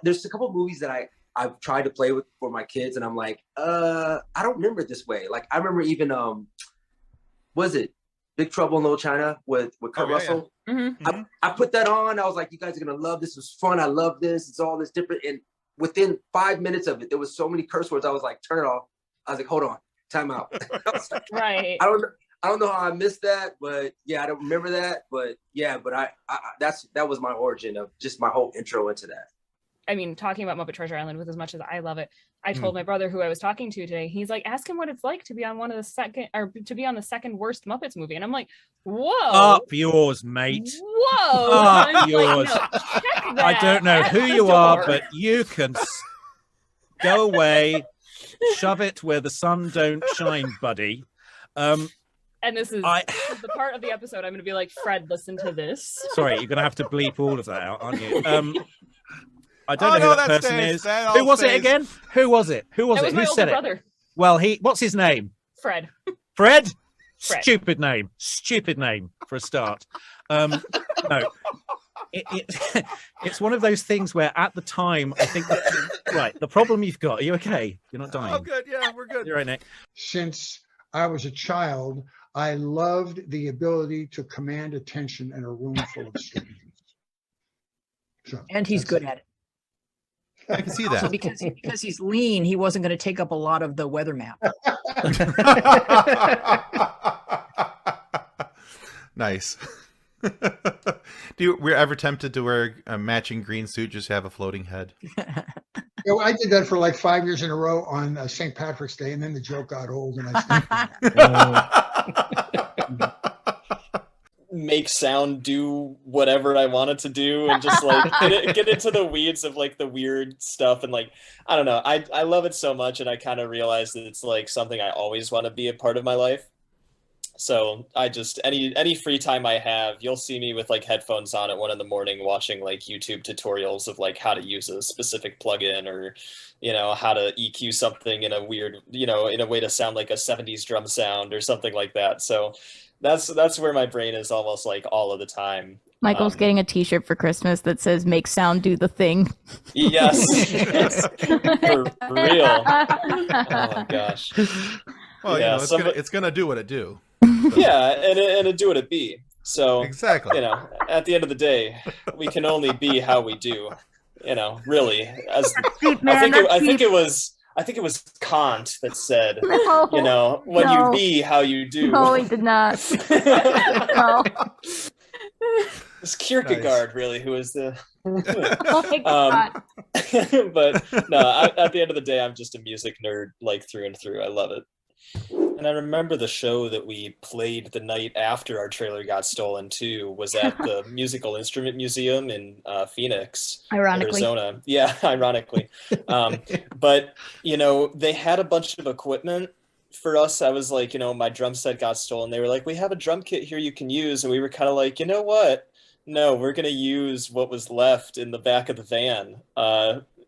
Speaker 16: There's a couple of movies that I've tried to play with for my kids, and I'm like, I don't remember it this way. Like I remember even was it Big Trouble in Little China with Kurt Russell?
Speaker 5: Yeah. Mm-hmm.
Speaker 16: I put that on. I was like, you guys are gonna love this. It was fun. I love this. It's all this different. And within 5 minutes of it, there was so many curse words. I was like, turn it off. I was like, hold on, time out. I was like,
Speaker 5: right.
Speaker 16: I don't know how I missed that, but yeah, I don't remember that. But yeah, but I that was my origin of just my whole intro into that.
Speaker 5: I mean, talking about Muppet Treasure Island with as much as I love it, I told my brother who I was talking to today, he's like, ask him what it's like to be on the second worst Muppets movie. And I'm like, whoa.
Speaker 18: Up yours, mate.
Speaker 5: Whoa.
Speaker 18: Up
Speaker 5: I'm like,
Speaker 18: yours.
Speaker 5: no, check
Speaker 18: I
Speaker 5: that
Speaker 18: don't know
Speaker 5: at
Speaker 18: who
Speaker 5: the
Speaker 18: you are,
Speaker 5: door.
Speaker 18: but you can go away, shove it where the sun don't shine, buddy.
Speaker 5: And this is the part of the episode I'm going to be like, Fred, listen to this.
Speaker 18: Sorry, you're going to have to bleep all of that out, aren't you? I don't
Speaker 3: Oh,
Speaker 18: know
Speaker 3: no,
Speaker 18: who that
Speaker 3: that
Speaker 18: person
Speaker 3: stays.
Speaker 18: is.
Speaker 3: That
Speaker 18: Who
Speaker 3: all
Speaker 18: was it
Speaker 3: stays.
Speaker 18: again? Who was it? Who was
Speaker 5: That
Speaker 18: it?
Speaker 5: was my
Speaker 18: Who
Speaker 5: older
Speaker 18: said it?
Speaker 5: brother.
Speaker 18: Well, what's his name?
Speaker 5: Fred.
Speaker 18: Fred?
Speaker 5: Fred.
Speaker 18: Stupid name for a start. No, it's one of those things where at the time I think right, the problem you've got, are you okay? You're not dying.
Speaker 3: Oh, good. Yeah, we're good.
Speaker 18: You're right, Nick.
Speaker 19: Since I was a child, I loved the ability to command attention in a room full of strangers. So,
Speaker 21: And he's
Speaker 19: that's
Speaker 21: good
Speaker 19: it.
Speaker 21: at it.
Speaker 3: I can see
Speaker 21: Also,
Speaker 3: that.
Speaker 21: because he's lean, he wasn't going to take up a lot of the weather map.
Speaker 3: Nice. We're ever tempted to wear a matching green suit, just have a floating head?
Speaker 19: Yeah, well, I did that for like 5 years in a row on St. Patrick's Day, and then the joke got old, and I
Speaker 27: Make sound do whatever I want it to do, and just like get into the weeds of like the weird stuff, and like I don't know, I love it so much, and I kind of realized that it's like something I always want to be a part of my life. So I just any free time I have, you'll see me with like headphones on at 1 a.m. watching like YouTube tutorials of like how to use a specific plugin, or how to EQ something in a weird, in a way to sound like a 70s drum sound or something like that. So that's where my brain is almost like all of the time.
Speaker 28: Michael's getting a t-shirt for Christmas that says "Make sound do the thing."
Speaker 27: Yes, yes, for real. Oh my gosh.
Speaker 3: Well,
Speaker 27: Yeah,
Speaker 3: it's gonna do what it do.
Speaker 27: Yeah, and it'd do what it be. So
Speaker 3: exactly,
Speaker 27: you know, at the end of the day, we can only be how we do. You know, really. As
Speaker 21: Deep, man,
Speaker 27: I think it was Kant that said,
Speaker 28: No,
Speaker 27: you know, when
Speaker 28: no.
Speaker 27: you be how you do.
Speaker 28: No, he did not. No.
Speaker 27: It's Kierkegaard, really, who is the.
Speaker 28: Oh my God.
Speaker 27: But no, at the end of the day, I'm just a music nerd, like through and through. I love it. And I remember the show that we played the night after our trailer got stolen too was at the Musical Instrument Museum in Phoenix,
Speaker 28: Ironically.
Speaker 27: Arizona. Yeah, ironically. But you know, they had a bunch of equipment for us. I was like, you know, my drum set got stolen. They were like, we have a drum kit here you can use, and we were kind of like, you know what? No, we're gonna use what was left in the back of the van.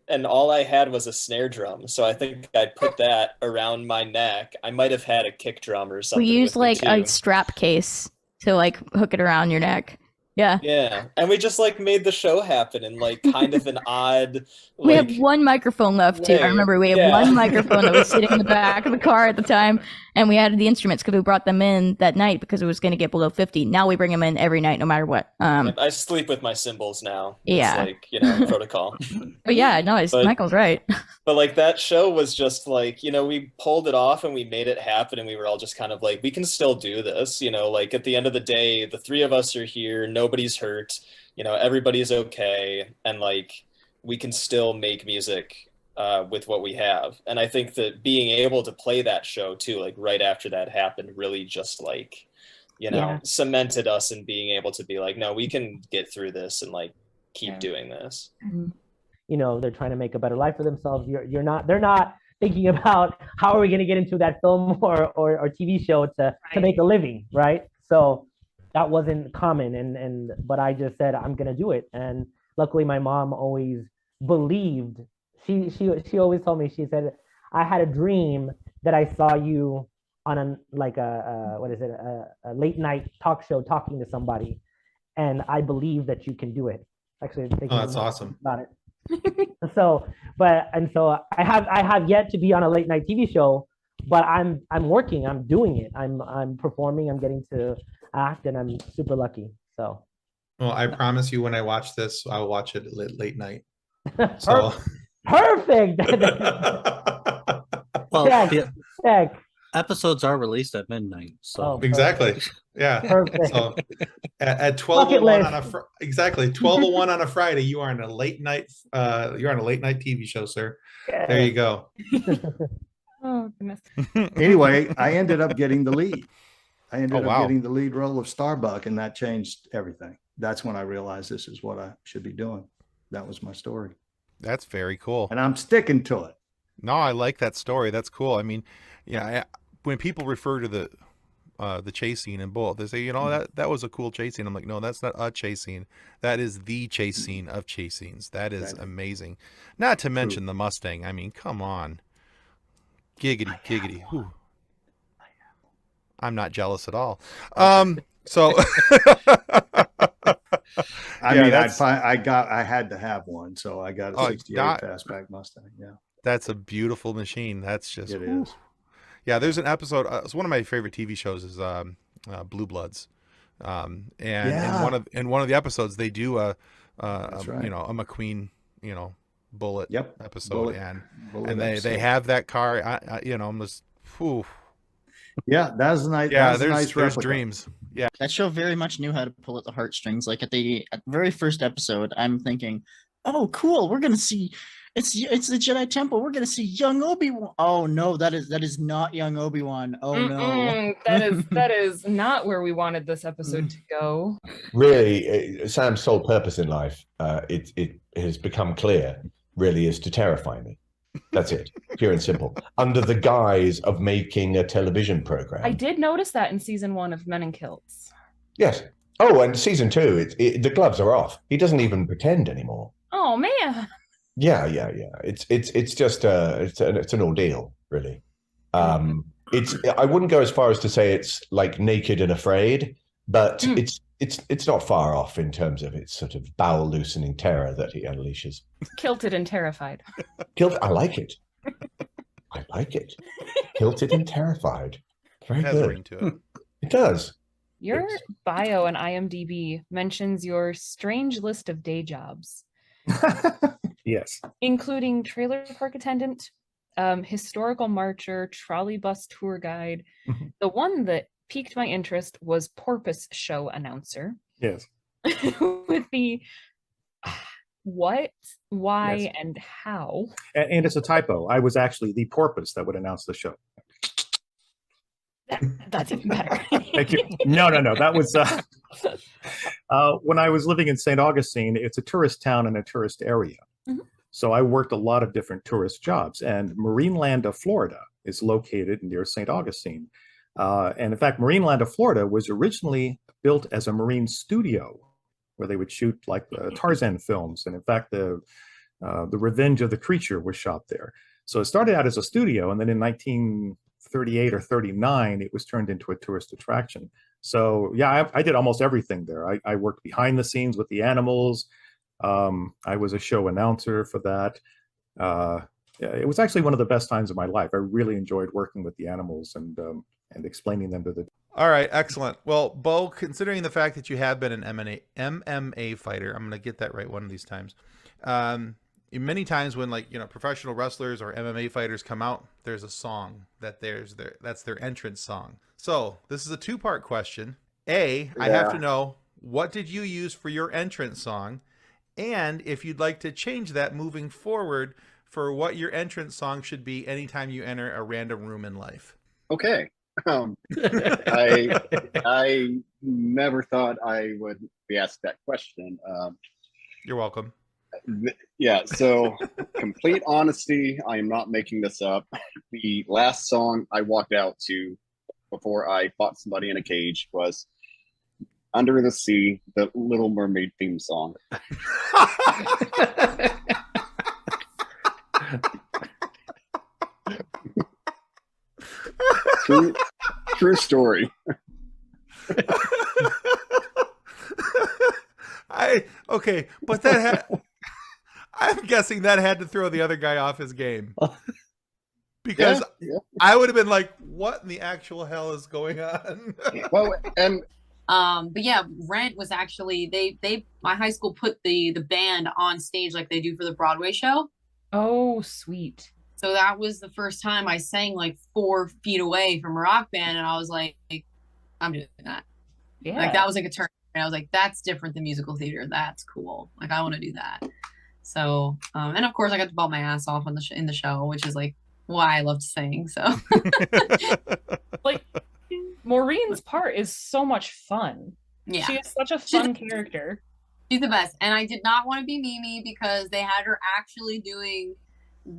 Speaker 27: And all I had was a snare drum, so I think I put that around my neck. I might have had a kick drum or something.
Speaker 28: We used
Speaker 27: with me,
Speaker 28: like a
Speaker 27: too.
Speaker 28: strap case to like hook it around your neck. Yeah.
Speaker 27: Yeah, and we just like made the show happen in like kind of an odd.
Speaker 28: We
Speaker 27: Like,
Speaker 28: have one microphone left too. I
Speaker 27: way.
Speaker 28: remember we had
Speaker 27: Yeah.
Speaker 28: one microphone that was sitting in the back of the car at the time, and we had the instruments because we brought them in that night because it was going to get below 50. Now we bring them in every night, no matter what.
Speaker 27: I sleep with my cymbals now.
Speaker 28: Yeah.
Speaker 27: It's like, you know, protocol.
Speaker 28: But yeah, no,
Speaker 27: But-
Speaker 28: Michael's right.
Speaker 27: But like that show was just like, you know, we pulled it off and we made it happen, and we were all just kind of like, we can still do this, you know, like at the end of the day, the three of us are here, nobody's hurt, you know, everybody's okay, and like we can still make music with what we have. And I think that being able to play that show too, like right after that happened, really just like, you know,
Speaker 21: Yeah.
Speaker 27: cemented us in being able to be like, no, we can get through this and like keep doing this.
Speaker 2: You know, they're trying to make a better life for themselves. They're not thinking about how are we going to get into that film or TV show to make a living, right? So that wasn't common, but I just said I'm going to do it. And luckily my mom always believed. She always told me, she said, I had a dream that I saw you on a late night talk show talking to somebody, and I believe that you can do it. Actually,
Speaker 3: Oh, that's awesome.
Speaker 2: about it. So I have yet to be on a late night TV show, but I'm working, I'm doing it, I'm performing, I'm getting to act, and I'm super lucky. So
Speaker 3: Well, I promise you, when I watch this, I will watch it late night. So
Speaker 2: perfect.
Speaker 1: Well,
Speaker 2: Check,
Speaker 1: the
Speaker 2: check.
Speaker 1: episodes are released at midnight, so
Speaker 3: exactly, yeah.
Speaker 2: Perfect.
Speaker 3: So at
Speaker 2: Bucket
Speaker 3: 12:01 on
Speaker 2: list.
Speaker 3: exactly 12:01 on a Friday, you are on a late night. You're on a late night TV show, sir. There you go.
Speaker 5: Oh goodness.
Speaker 4: Anyway, I ended up getting the lead. I ended
Speaker 3: Oh,
Speaker 4: up
Speaker 3: wow.
Speaker 4: getting the lead role of Starbuck, and that changed everything. That's when I realized this is what I should be doing. That was my story.
Speaker 3: That's very cool.
Speaker 4: And I'm sticking to it.
Speaker 3: No, I like that story. That's cool. I mean, yeah, when people refer to the chase scene in Bull, they say, you know, that was a cool chase scene. I'm like, no, that's not a chase scene. That is the chase scene of chase scenes. That is amazing. Not to mention the Mustang. I mean, come on. Giggity, giggity. Whew. I'm not jealous at all. So
Speaker 4: I
Speaker 3: Yeah,
Speaker 4: mean,
Speaker 3: that's-
Speaker 4: I had to have one, so I got a
Speaker 3: Oh,
Speaker 4: 68
Speaker 3: not-
Speaker 4: fastback Mustang. Yeah,
Speaker 3: that's a beautiful machine. That's just
Speaker 4: it
Speaker 3: whew.
Speaker 4: is.
Speaker 3: Yeah, there's an episode. It's one of my favorite TV shows is Blue Bloods, and
Speaker 4: Yeah.
Speaker 3: in one of the episodes they do a
Speaker 4: right.
Speaker 3: you know, a McQueen, you know, bullet
Speaker 4: Yep.
Speaker 3: episode,
Speaker 4: Bullet
Speaker 3: and they
Speaker 4: episode.
Speaker 3: have that car. You know, I'm just whew.
Speaker 4: Yeah, that's nice.
Speaker 3: Yeah,
Speaker 4: that's a nice
Speaker 3: there's
Speaker 4: replica.
Speaker 3: dreams. Yeah,
Speaker 6: That show very much knew how to pull at the heartstrings. Like at the very first episode, I'm thinking, "Oh, cool! We're gonna see it's the Jedi Temple. We're gonna see young Obi-Wan. Oh no, that is not young Obi-Wan. Oh no,
Speaker 5: that is not where we wanted this episode to go.
Speaker 7: Really, Sam's sole purpose in life, it has become clear, really is to terrify me. That's it, pure and simple. Under the guise of making a television program.
Speaker 5: I did notice that in season 1 of Men in Kilts.
Speaker 7: Yes. Oh, and season 2, the gloves are off. He doesn't even pretend anymore.
Speaker 5: Oh man.
Speaker 7: Yeah. It's just it's an ordeal, really. I wouldn't go as far as to say it's like Naked and Afraid, but it's not far off in terms of its sort of bowel loosening terror that he unleashes.
Speaker 5: Kilted and terrified.
Speaker 7: I like it. I like it. Kilted and terrified. Very
Speaker 3: Has a
Speaker 7: good.
Speaker 3: ring to it.
Speaker 7: It does.
Speaker 5: Your bio on IMDb mentions your strange list of day jobs,
Speaker 8: Yes.
Speaker 5: including trailer park attendant, historical marcher, trolley bus tour guide. The one that piqued my interest was porpoise show announcer.
Speaker 8: Yes.
Speaker 5: With the what, why,
Speaker 8: Yes.
Speaker 5: and how.
Speaker 8: And it's a typo. I was actually the porpoise that would announce the show.
Speaker 5: That's even better.
Speaker 8: Thank you. No. That was when I was living in St. Augustine. It's a tourist town and a tourist area. So I worked a lot of different tourist jobs. And Marineland, Florida is located near St. Augustine. And in fact, Marineland, Florida was originally built as a marine studio where they would shoot like Tarzan films. And in fact, the Revenge of the Creature was shot there. So it started out as a studio, and then in 1938 or 39, it was turned into a tourist attraction. So yeah, I did almost everything there. I worked behind the scenes with the animals. I was a show announcer for that. It was actually one of the best times of my life. I really enjoyed working with the animals and explaining them to the.
Speaker 3: All right, excellent. Well, Bo, considering the fact that you have been an MMA fighter, I'm going to get that right one of these times. Many times when professional wrestlers or MMA fighters come out, there's a song that's their entrance song. So this is a two-part question. I have to know, what did you use for your entrance song? And if you'd like to change that moving forward for what your entrance song should be anytime you enter a random room in life.
Speaker 17: Okay. I never thought I would be asked that question.
Speaker 3: You're welcome.
Speaker 17: Yeah, so complete honesty, I am not making this up. The last song I walked out to before I fought somebody in a cage was Under the Sea, the Little Mermaid theme song. True story.
Speaker 3: But I'm guessing that had to throw the other guy off his game. Because I would have been like, what in the actual hell is going on?
Speaker 17: Well, and
Speaker 20: but yeah, Rent was actually my high school put the band on stage like they do for the Broadway show.
Speaker 5: Oh, sweet.
Speaker 20: So that was the first time I sang like 4 feet away from a rock band, and I was like, I'm doing that.
Speaker 5: Yeah.
Speaker 20: Like that was like a turn. And I was like, that's different than musical theater. That's cool. Like I want to do that. So, and of course I got to ball my ass off on in the show, which is like why I love to sing. So
Speaker 5: like Maureen's part is so much fun.
Speaker 20: Yeah.
Speaker 5: She is such a fun character.
Speaker 20: She's the best. And I did not want to be Mimi because they had her actually doing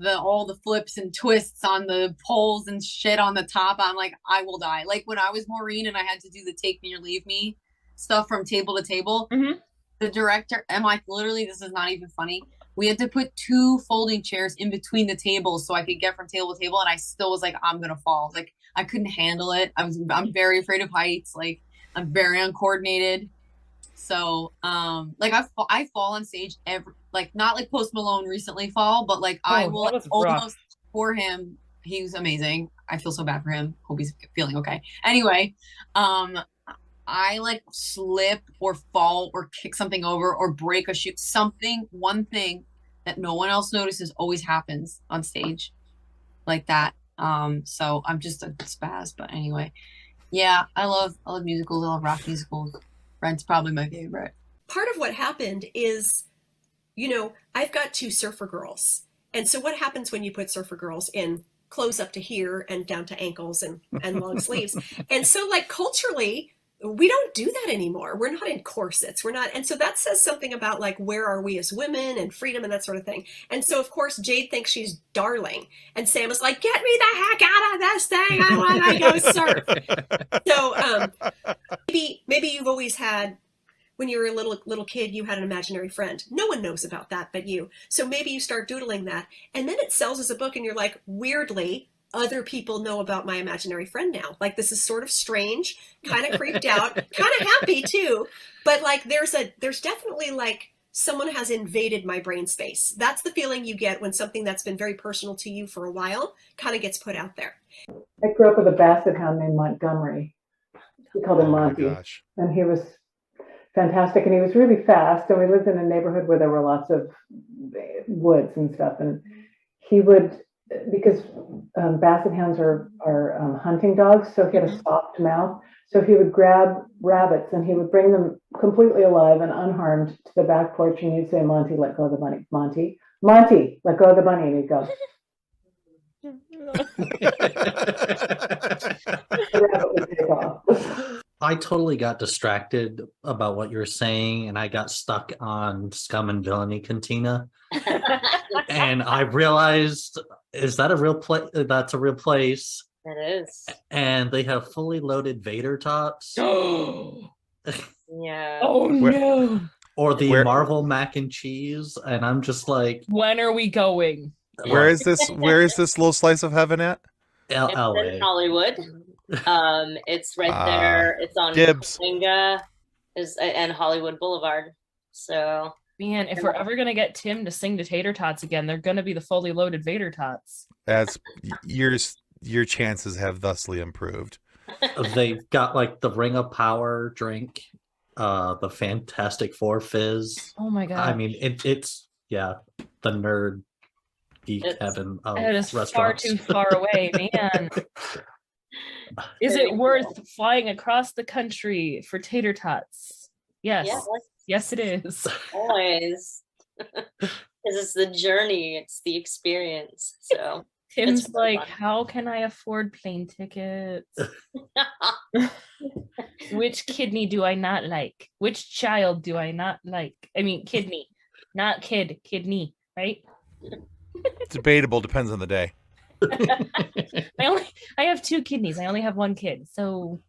Speaker 20: all the flips and twists on the poles and shit on the top. I'm like, I will die. Like when I was Maureen and I had to do the take me or leave me stuff from table to table, the director, and like literally, this is not even funny. We had to put 2 folding chairs in between the tables so I could get from table to table, and I still was like, I'm gonna fall. Like I couldn't handle it. I'm very afraid of heights. Like I'm very uncoordinated. So like I fall on stage not like Post Malone recently fall, but like I will almost for him. He was amazing. I feel so bad for him. Hope he's feeling okay. Anyway, I like slip or fall or kick something over or break a shoe. One thing that no one else notices always happens on stage like that. So I'm just a spaz, but anyway, yeah, I love musicals. I love rock musicals. Rent's probably my favorite.
Speaker 22: Part of what happened is, I've got 2 surfer girls. And so what happens when you put surfer girls in clothes up to here and down to ankles and long sleeves? And so like culturally, we don't do that anymore. We're not in corsets. We're not. And so that says something about like, where are we as women and freedom and that sort of thing. And so of course, Jade thinks she's darling. And Sam is like, get me the heck out of this thing. I want to go surf. So maybe you've always had, when you were a little kid, you had an imaginary friend. No one knows about that but you. So maybe you start doodling that. And then it sells as a book and you're like, weirdly, other people know about my imaginary friend now. Like this is sort of strange, kind of creeped out, kind of happy too. But like there's definitely like someone has invaded my brain space. That's the feeling you get when something that's been very personal to you for a while kind of gets put out there.
Speaker 23: I grew up with a basset hound named Montgomery.
Speaker 9: We called him Monty. And he was fantastic. And he was really fast. And we lived in a neighborhood where there were lots of woods and stuff. And he would, because Basset hounds are hunting dogs, so he had a soft mouth. So he would grab rabbits and he would bring them completely alive and unharmed to the back porch, and you'd say, "Monty, let go of the bunny. Monty, Monty, let go of the bunny." And he'd go. The rabbit would take off.
Speaker 1: I totally got distracted about what you were saying, and I got stuck on Scum and Villainy Cantina. And I realized, is that a real place? That's a real place.
Speaker 10: It is.
Speaker 1: And they have fully loaded Vader tots.
Speaker 10: Yeah.
Speaker 5: Oh no.
Speaker 1: Or the Marvel mac and cheese. And I'm just like,
Speaker 5: when are we going?
Speaker 3: Where is this little slice of heaven at?
Speaker 10: It's in Hollywood. It's right there. It's on
Speaker 3: Dibs.
Speaker 10: Coalinga and Hollywood Boulevard. So
Speaker 5: man, if we're ever gonna get Tim to sing to Tater Tots again, they're gonna be the fully loaded Vader Tots.
Speaker 3: As your chances have thusly improved.
Speaker 1: They've got like the Ring of Power drink, the Fantastic Four fizz.
Speaker 5: Oh my god!
Speaker 1: I mean, it's the nerd geek heaven of
Speaker 5: it is
Speaker 1: restaurants.
Speaker 5: far too far away, man. Is it worth flying across the country for Tater Tots? Yes. Yes, it is.
Speaker 10: Always. Because it's the journey, it's the experience. So
Speaker 5: Tim's like, how can I afford plane tickets? Which kidney do I not like? Which child do I not like? I mean, kidney, not kidney, right?
Speaker 3: Debatable, depends on the day.
Speaker 5: I have 2 kidneys. I only have 1 kid, so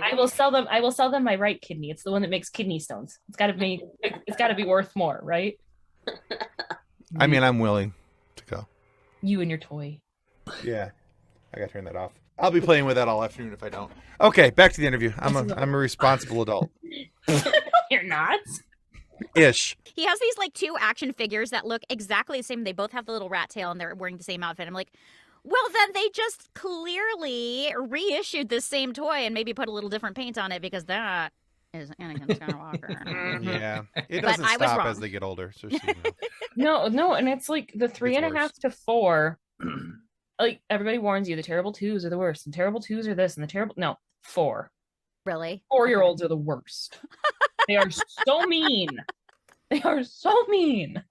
Speaker 5: I will sell them. I will sell them my right kidney. It's the one that makes kidney stones. It's got to be worth more, right?
Speaker 3: I mean, I'm willing to go.
Speaker 5: You and your toy.
Speaker 3: Yeah, I gotta turn that off. I'll be playing with that all afternoon if I don't. Okay, back to the interview. I'm a responsible adult.
Speaker 5: You're not.
Speaker 3: Ish.
Speaker 11: He has these like 2 action figures that look exactly the same. They both have the little rat tail and they're wearing the same outfit. I'm like, well, then they just clearly reissued this same toy and maybe put a little different paint on it, because that is Anakin Skywalker.
Speaker 3: Yeah, it doesn't stop as they get older. So
Speaker 5: No, and it's like the 3.5 to 4. Like everybody warns you, the terrible 2s are the worst, and terrible 2s are this, and the terrible 4.
Speaker 11: Really?
Speaker 5: 4-year-olds are the worst. They are so mean. They are so mean.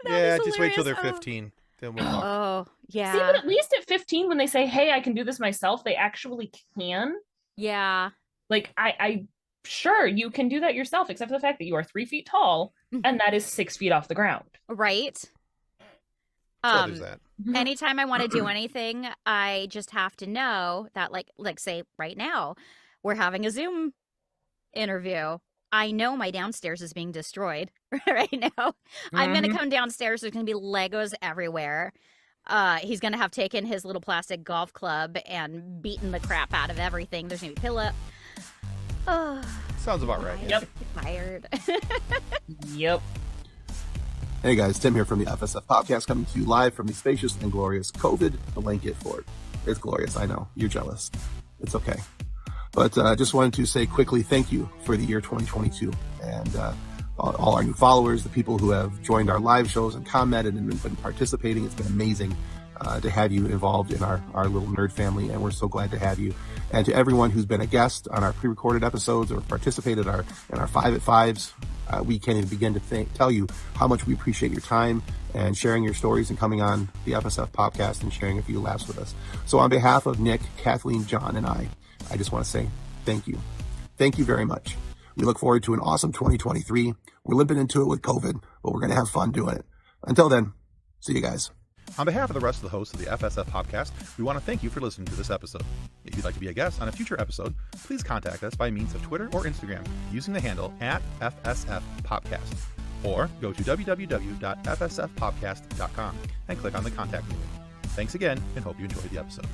Speaker 3: Yeah, just wait till they're 15. Then we'll talk.
Speaker 11: Oh, yeah.
Speaker 5: See, but at least at 15, when they say, "Hey, I can do this myself," they actually can.
Speaker 11: Yeah.
Speaker 5: Like I sure you can do that yourself, except for the fact that you are 3 feet tall, and that is 6 feet off the ground.
Speaker 11: Right.
Speaker 3: So there's that.
Speaker 11: Anytime I want to do anything, I just have to know that, like say right now, we're having a Zoom interview. I know my downstairs is being destroyed right now. I'm going to come downstairs. There's going to be Legos everywhere. He's going to have taken his little plastic golf club and beaten the crap out of everything. There's going to be pillow. Oh,
Speaker 3: sounds about right.
Speaker 11: Yep. Tired.
Speaker 5: Yep.
Speaker 12: Hey guys, Tim here from the FSF Podcast, coming to you live from the spacious and glorious COVID blanket fort. It's glorious, I know. You're jealous. It's okay. But I just wanted to say quickly thank you for the year 2022 and all our new followers, the people who have joined our live shows and commented and been participating. It's been amazing to have you involved in our little nerd family, and we're so glad to have you. And to everyone who's been a guest on our pre-recorded episodes or participated in our 5 at 5s, we can't even begin to tell you how much we appreciate your time and sharing your stories and coming on the FSF Podcast and sharing a few laughs with us. So on behalf of Nick, Kathleen, John, and I just want to say thank you. Thank you very much. We look forward to an awesome 2023. We're limping into it with COVID, but we're going to have fun doing it. Until then, see you guys.
Speaker 3: On behalf of the rest of the hosts of the FSF Podcast, we want to thank you for listening to this episode. If you'd like to be a guest on a future episode, please contact us by means of Twitter or Instagram using the handle @FSFPodcast, or go to www.fsfpodcast.com and click on the contact link. Thanks again, and hope you enjoyed the episode.